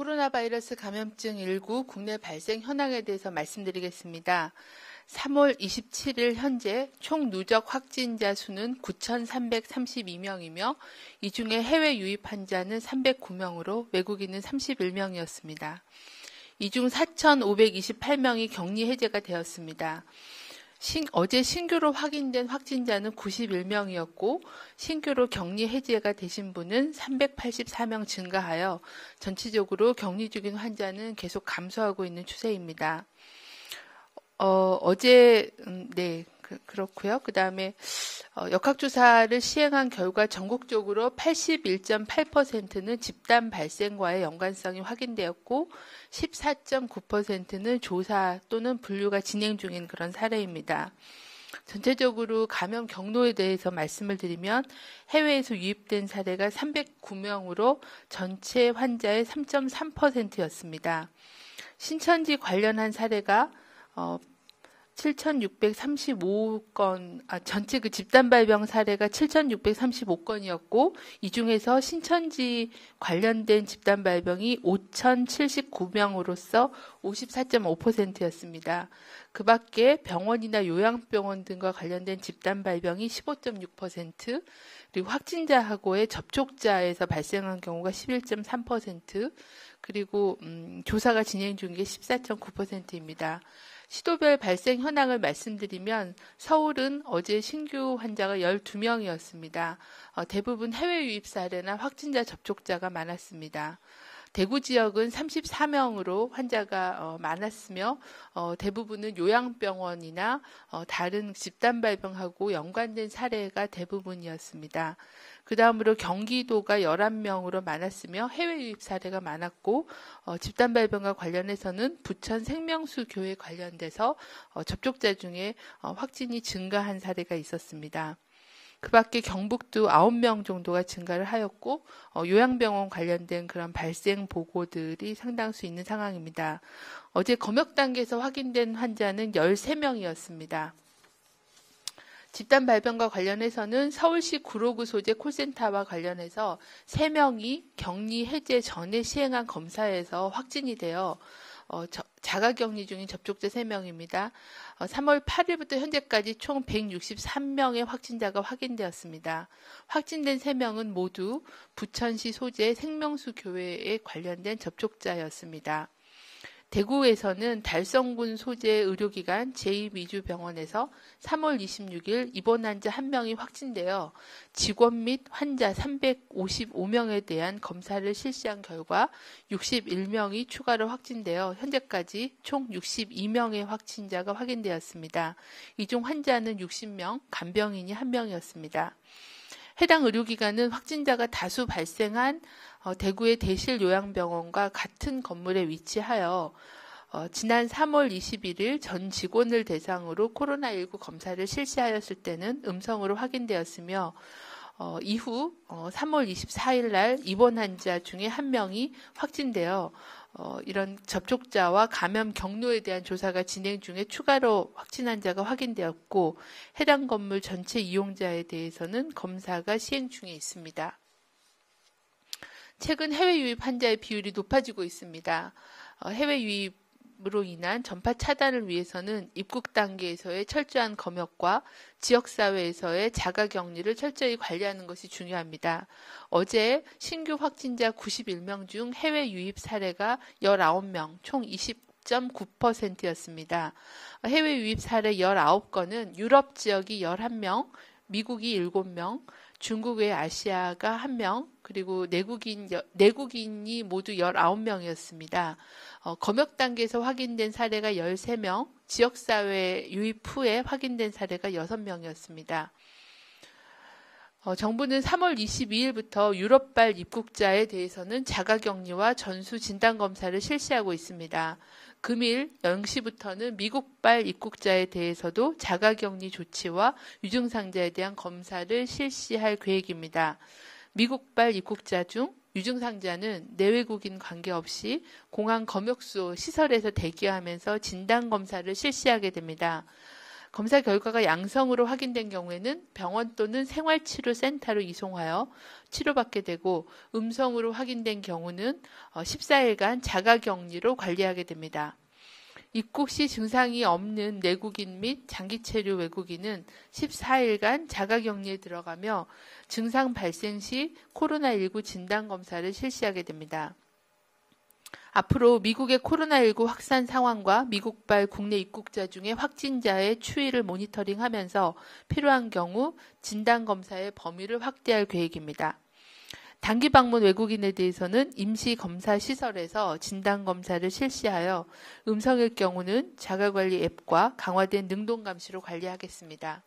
코로나 바이러스 감염증 19 국내 발생 현황에 대해서 말씀드리겠습니다. 3월 27일 현재 총 누적 확진자 수는 9,332명이며 이 중에 해외 유입 환자는 309명으로 외국인은 31명이었습니다. 이 중 4,528명이 격리 해제가 되었습니다. 어제 신규로 확인된 확진자는 91명이었고 신규로 격리 해제가 되신 분은 384명 증가하여 전체적으로 격리 중인 환자는 계속 감소하고 있는 추세입니다. 그렇고요. 그 다음에 역학조사를 시행한 결과 전국적으로 81.8%는 집단 발생과의 연관성이 확인되었고 14.9%는 조사 또는 분류가 진행 중인 그런 사례입니다. 전체적으로 감염 경로에 대해서 말씀을 드리면 해외에서 유입된 사례가 309명으로 전체 환자의 3.3%였습니다. 신천지 관련한 사례가 7,635건, 전체 그 집단 발병 사례가 7,635건이었고, 이 중에서 신천지 관련된 집단 발병이 5,079명으로서 54.5%였습니다. 그 밖에 병원이나 요양병원 등과 관련된 집단 발병이 15.6%, 그리고 확진자하고의 접촉자에서 발생한 경우가 11.3%, 그리고 조사가 진행 중인 게 14.9%입니다. 시도별 발생 현황을 말씀드리면 서울은 어제 신규 환자가 12명이었습니다. 대부분 해외 유입 사례나 확진자 접촉자가 많았습니다. 대구 지역은 34명으로 환자가 많았으며 대부분은 요양병원이나 다른 집단 발병하고 연관된 사례가 대부분이었습니다. 그 다음으로 경기도가 11명으로 많았으며 해외 유입 사례가 많았고 집단 발병과 관련해서는 부천 생명수 교회 관련돼서 접촉자 중에 확진이 증가한 사례가 있었습니다. 그 밖에 경북도 9명 정도가 증가를 하였고 요양병원 관련된 그런 발생 보고들이 상당수 있는 상황입니다. 어제 검역 단계에서 확인된 환자는 13명이었습니다. 집단 발병과 관련해서는 서울시 구로구 소재 콜센터와 관련해서 3명이 격리 해제 전에 시행한 검사에서 확진이 되어 자가격리 중인 접촉자 3명입니다. 3월 8일부터 현재까지 총 163명의 확진자가 확인되었습니다. 확진된 3명은 모두 부천시 소재 생명수 교회에 관련된 접촉자였습니다. 대구에서는 달성군 소재 의료기관 제2미주병원에서 3월 26일 입원 환자 1명이 확진되어 직원 및 환자 355명에 대한 검사를 실시한 결과 61명이 추가로 확진되어 현재까지 총 62명의 확진자가 확인되었습니다. 이 중 환자는 60명, 간병인이 1명이었습니다. 해당 의료기관은 확진자가 다수 발생한 대구의 대실요양병원과 같은 건물에 위치하여 지난 3월 21일 전 직원을 대상으로 코로나19 검사를 실시하였을 때는 음성으로 확인되었으며 이후 3월 24일 날 입원 환자 중에 1명이 확진되어 이런 접촉자와 감염 경로에 대한 조사가 진행 중에 추가로 확진 환자가 확인되었고 해당 건물 전체 이용자에 대해서는 검사가 시행 중에 있습니다. 최근 해외 유입 환자의 비율이 높아지고 있습니다. 해외 유입으로 인한 전파 차단을 위해서는 입국 단계에서의 철저한 검역과 지역사회에서의 자가격리를 철저히 관리하는 것이 중요합니다. 어제 신규 확진자 91명 중 해외 유입 사례가 19명, 총 20.9%였습니다. 해외 유입 사례 19건은 유럽 지역이 11명, 미국이 7명, 중국 외 아시아가 1명, 그리고 내국인이 모두 19명이었습니다. 검역 단계에서 확인된 사례가 13명, 지역사회 유입 후에 확인된 사례가 6명이었습니다. 정부는 3월 22일부터 유럽발 입국자에 대해서는 자가격리와 전수 진단검사를 실시하고 있습니다. 금일 0시부터는 미국발 입국자에 대해서도 자가격리 조치와 유증상자에 대한 검사를 실시할 계획입니다. 미국발 입국자 중 유증상자는 내외국인 관계없이 공항 검역소 시설에서 대기하면서 진단검사를 실시하게 됩니다. 검사 결과가 양성으로 확인된 경우에는 병원 또는 생활치료센터로 이송하여 치료받게 되고 음성으로 확인된 경우는 14일간 자가격리로 관리하게 됩니다. 입국 시 증상이 없는 내국인 및 장기 체류 외국인은 14일간 자가격리에 들어가며 증상 발생 시 코로나19 진단검사를 실시하게 됩니다. 앞으로 미국의 코로나19 확산 상황과 미국발 국내 입국자 중에 확진자의 추이를 모니터링하면서 필요한 경우 진단검사의 범위를 확대할 계획입니다. 단기 방문 외국인에 대해서는 임시검사시설에서 진단검사를 실시하여 음성일 경우는 자가관리 앱과 강화된 능동감시로 관리하겠습니다.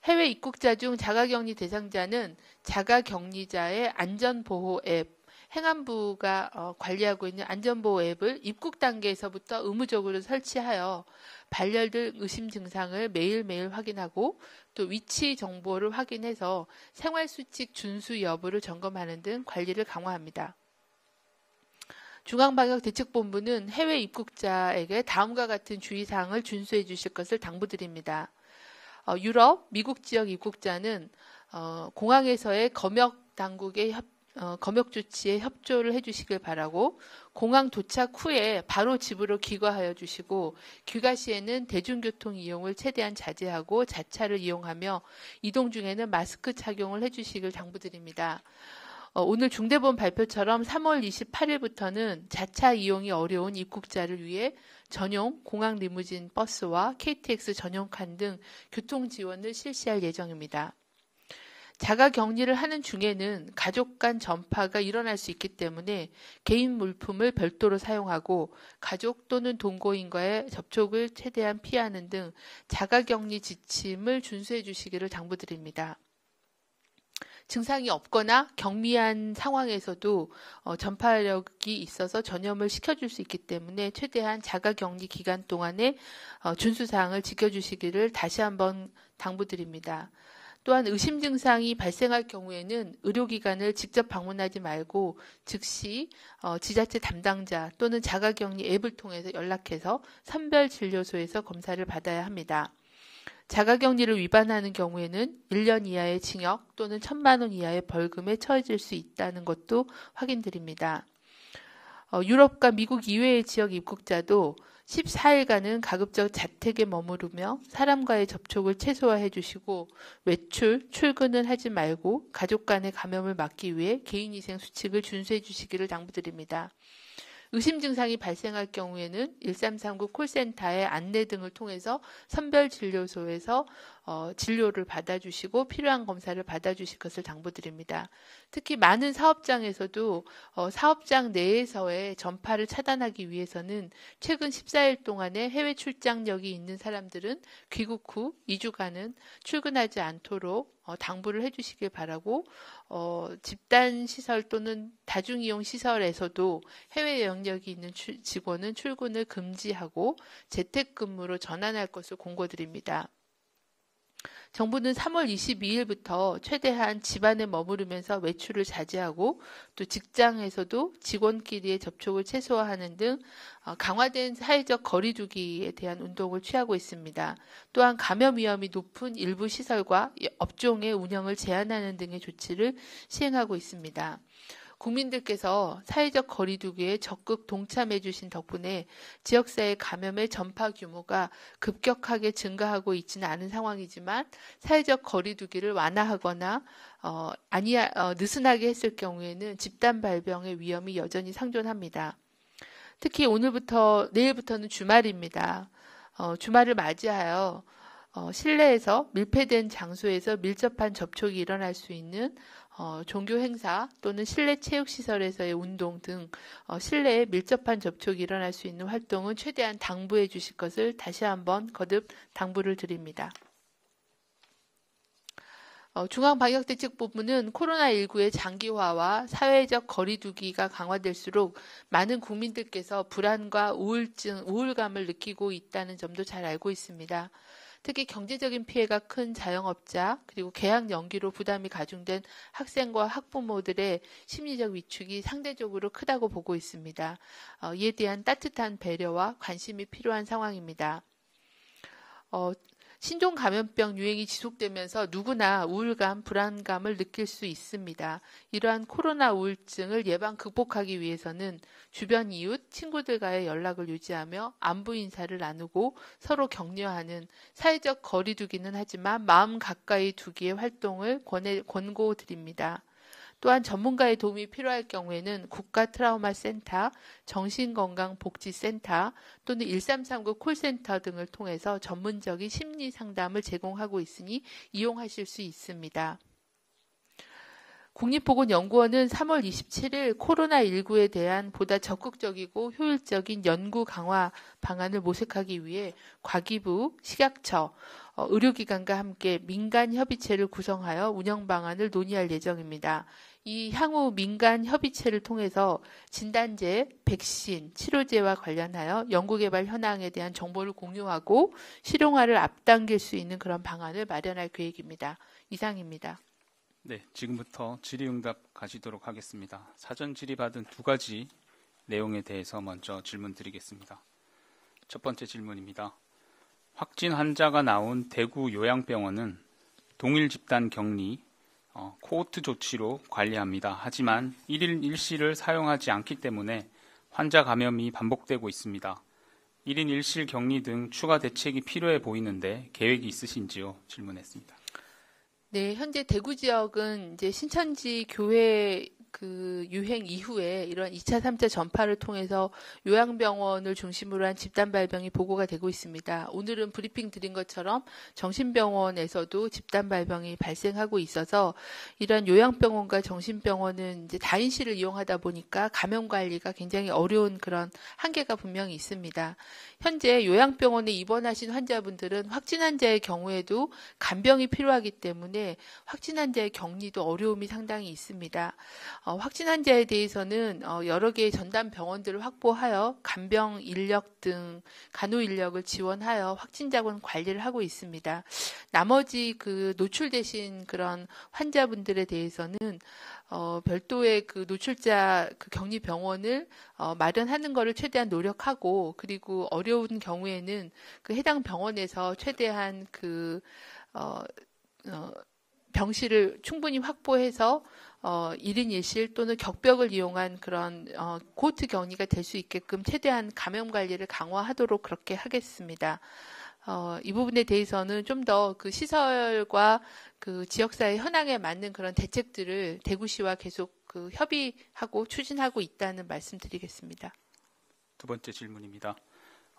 해외 입국자 중 자가격리 대상자는 자가격리자의 안전보호 앱, 행안부가 관리하고 있는 안전보호 앱을 입국 단계에서부터 의무적으로 설치하여 발열등 의심 증상을 매일매일 확인하고 또 위치 정보를 확인해서 생활수칙 준수 여부를 점검하는 등 관리를 강화합니다. 중앙방역대책본부는 해외 입국자에게 다음과 같은 주의사항을 준수해 주실 것을 당부드립니다. 유럽, 미국 지역 입국자는 공항에서의 검역 당국의 검역 조치에 협조를 해주시길 바라고 공항 도착 후에 바로 집으로 귀가하여 주시고 귀가 시에는 대중교통 이용을 최대한 자제하고 자차를 이용하며 이동 중에는 마스크 착용을 해주시길 당부드립니다. 오늘 중대본 발표처럼 3월 28일부터는 자차 이용이 어려운 입국자를 위해 전용 공항 리무진 버스와 KTX 전용칸 등 교통 지원을 실시할 예정입니다. 자가격리를 하는 중에는 가족 간 전파가 일어날 수 있기 때문에 개인 물품을 별도로 사용하고 가족 또는 동거인과의 접촉을 최대한 피하는 등 자가격리 지침을 준수해 주시기를 당부드립니다. 증상이 없거나 경미한 상황에서도 전파력이 있어서 전염을 시켜줄 수 있기 때문에 최대한 자가격리 기간 동안에 준수사항을 지켜주시기를 다시 한번 당부드립니다. 또한 의심 증상이 발생할 경우에는 의료기관을 직접 방문하지 말고 즉시 지자체 담당자 또는 자가격리 앱을 통해서 연락해서 선별진료소에서 검사를 받아야 합니다. 자가격리를 위반하는 경우에는 1년 이하의 징역 또는 1,000만 원 이하의 벌금에 처해질 수 있다는 것도 확인드립니다. 유럽과 미국 이외의 지역 입국자도 14일간은 가급적 자택에 머무르며 사람과의 접촉을 최소화해 주시고 외출, 출근은 하지 말고 가족 간의 감염을 막기 위해 개인위생 수칙을 준수해 주시기를 당부드립니다. 의심 증상이 발생할 경우에는 1339 콜센터의 안내 등을 통해서 선별진료소에서 진료를 받아주시고 필요한 검사를 받아주실 것을 당부드립니다. 특히 많은 사업장에서도 사업장 내에서의 전파를 차단하기 위해서는 최근 14일 동안에 해외 출장력이 있는 사람들은 귀국 후 2주간은 출근하지 않도록 당부를 해주시길 바라고 집단시설 또는 다중이용시설에서도 해외 영역이 있는 직원은 출근을 금지하고 재택근무로 전환할 것을 공고드립니다. 정부는 3월 22일부터 최대한 집안에 머무르면서 외출을 자제하고 또 직장에서도 직원끼리의 접촉을 최소화하는 등 강화된 사회적 거리두기에 대한 운동을 취하고 있습니다. 또한 감염 위험이 높은 일부 시설과 업종의 운영을 제한하는 등의 조치를 시행하고 있습니다. 국민들께서 사회적 거리두기에 적극 동참해 주신 덕분에 지역사회 감염의 전파 규모가 급격하게 증가하고 있지는 않은 상황이지만 사회적 거리두기를 완화하거나 느슨하게 했을 경우에는 집단 발병의 위험이 여전히 상존합니다. 특히 오늘부터 내일부터는 주말입니다. 주말을 맞이하여 실내에서 밀폐된 장소에서 밀접한 접촉이 일어날 수 있는 종교 행사 또는 실내 체육시설에서의 운동 등 실내에 밀접한 접촉이 일어날 수 있는 활동은 최대한 당부해 주실 것을 다시 한번 거듭 당부를 드립니다. 중앙방역대책본부는 코로나19의 장기화와 사회적 거리두기가 강화될수록 많은 국민들께서 불안과 우울감을 느끼고 있다는 점도 잘 알고 있습니다. 특히 경제적인 피해가 큰 자영업자 그리고 개학 연기로 부담이 가중된 학생과 학부모들의 심리적 위축이 상대적으로 크다고 보고 있습니다. 이에 대한 따뜻한 배려와 관심이 필요한 상황입니다. 신종 감염병 유행이 지속되면서 누구나 우울감, 불안감을 느낄 수 있습니다. 이러한 코로나 우울증을 예방 극복하기 위해서는 주변 이웃, 친구들과의 연락을 유지하며 안부 인사를 나누고 서로 격려하는 사회적 거리 두기는 하지만 마음 가까이 두기의 활동을 권고드립니다. 또한 전문가의 도움이 필요할 경우에는 국가 트라우마 센터, 정신건강복지센터 또는 1339 콜센터 등을 통해서 전문적인 심리 상담을 제공하고 있으니 이용하실 수 있습니다. 국립보건연구원은 3월 27일 코로나19에 대한 보다 적극적이고 효율적인 연구 강화 방안을 모색하기 위해 과기부, 식약처, 의료기관과 함께 민간협의체를 구성하여 운영 방안을 논의할 예정입니다. 이 향후 민간협의체를 통해서 진단제, 백신, 치료제와 관련하여 연구개발 현황에 대한 정보를 공유하고 실용화를 앞당길 수 있는 그런 방안을 마련할 계획입니다. 이상입니다. 네, 지금부터 질의응답 가지도록 하겠습니다. 사전 질의받은 두 가지 내용에 대해서 먼저 질문 드리겠습니다. 첫 번째 질문입니다. 확진 환자가 나온 대구 요양병원은 동일 집단 격리, 코호트 조치로 관리합니다. 하지만 1인 1실을 사용하지 않기 때문에 환자 감염이 반복되고 있습니다. 1인 1실 격리 등 추가 대책이 필요해 보이는데 계획이 있으신지요? 질문했습니다. 네, 현재 대구 지역은 이제 신천지 교회 그 유행 이후에 이런 2차, 3차 전파를 통해서 요양병원을 중심으로 한 집단 발병이 보고가 되고 있습니다. 오늘은 브리핑 드린 것처럼 정신병원에서도 집단 발병이 발생하고 있어서 이런 요양병원과 정신병원은 이제 다인실을 이용하다 보니까 감염 관리가 굉장히 어려운 그런 한계가 분명히 있습니다. 현재 요양병원에 입원하신 환자분들은 확진 환자의 경우에도 간병이 필요하기 때문에 확진 환자의 격리도 어려움이 상당히 있습니다. 확진 환자에 대해서는 여러 개의 전담 병원들을 확보하여 간병 인력 등 간호 인력을 지원하여 확진자군 관리를 하고 있습니다. 나머지 그 노출되신 그런 환자분들에 대해서는 별도의 그 노출자 그 격리 병원을 마련하는 것을 최대한 노력하고 그리고 어려운 경우에는 그 해당 병원에서 최대한 그 병실을 충분히 확보해서 1인 1실 또는 격벽을 이용한 그런 코호트 격리가 될 수 있게끔 최대한 감염 관리를 강화하도록 그렇게 하겠습니다. 이 부분에 대해서는 좀 더 그 시설과 그 지역사회 현황에 맞는 그런 대책들을 대구시와 계속 그 협의하고 추진하고 있다는 말씀드리겠습니다. 두 번째 질문입니다.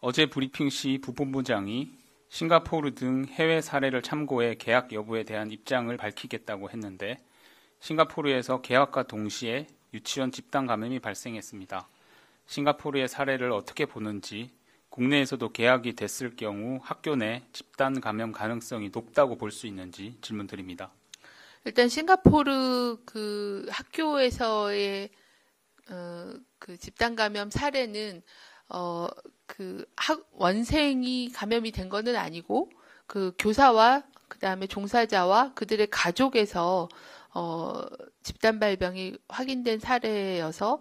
어제 브리핑 시 부본부장이 싱가포르 등 해외 사례를 참고해 개학 여부에 대한 입장을 밝히겠다고 했는데 싱가포르에서 개학과 동시에 유치원 집단 감염이 발생했습니다. 싱가포르의 사례를 어떻게 보는지, 국내에서도 개학이 됐을 경우 학교 내 집단 감염 가능성이 높다고 볼 수 있는지 질문드립니다. 일단 싱가포르 그 학교에서의 그 집단 감염 사례는 그 원생이 감염이 된 것은 아니고 그 교사와 그다음에 종사자와 그들의 가족에서 집단 발병이 확인된 사례여서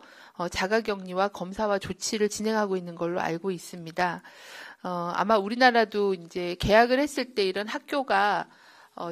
자가격리와 검사와 조치를 진행하고 있는 걸로 알고 있습니다. 아마 우리나라도 이제 개학을 했을 때 이런 학교가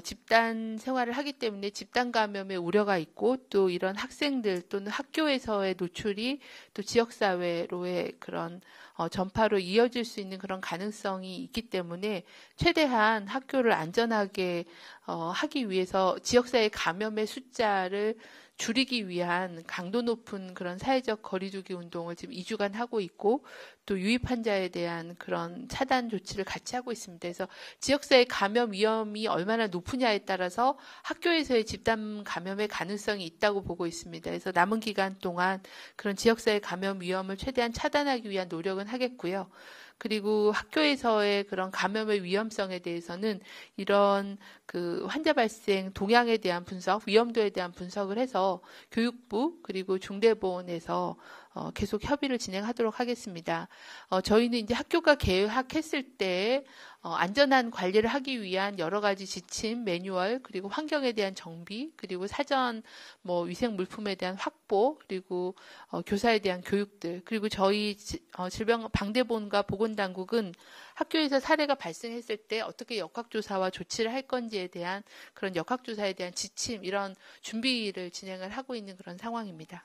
집단 생활을 하기 때문에 집단 감염의 우려가 있고 또 이런 학생들 또는 학교에서의 노출이 또 지역사회로의 그런 전파로 이어질 수 있는 그런 가능성이 있기 때문에 최대한 학교를 안전하게 하기 위해서 지역사회 감염의 숫자를 줄이기 위한 강도 높은 그런 사회적 거리두기 운동을 지금 2주간 하고 있고 또 유입 환자에 대한 그런 차단 조치를 같이 하고 있습니다. 그래서 지역사회 감염 위험이 얼마나 높으냐에 따라서 학교에서의 집단 감염의 가능성이 있다고 보고 있습니다. 그래서 남은 기간 동안 그런 지역사회 감염 위험을 최대한 차단하기 위한 노력은 하겠고요. 그리고 학교에서의 그런 감염의 위험성에 대해서는 이런 그 환자 발생 동향에 대한 분석, 위험도에 대한 분석을 해서 교육부 그리고 중대보건에서 계속 협의를 진행하도록 하겠습니다. 저희는 이제 학교가 개학했을 때 안전한 관리를 하기 위한 여러 가지 지침, 매뉴얼, 그리고 환경에 대한 정비, 그리고 사전 위생 물품에 대한 확보, 그리고 교사에 대한 교육들, 그리고 저희 질병 방대본과 보건 보건당국은 학교에서 사례가 발생했을 때 어떻게 역학조사와 조치를 할 건지에 대한 그런 역학조사에 대한 지침 이런 준비를 진행을 하고 있는 그런 상황입니다.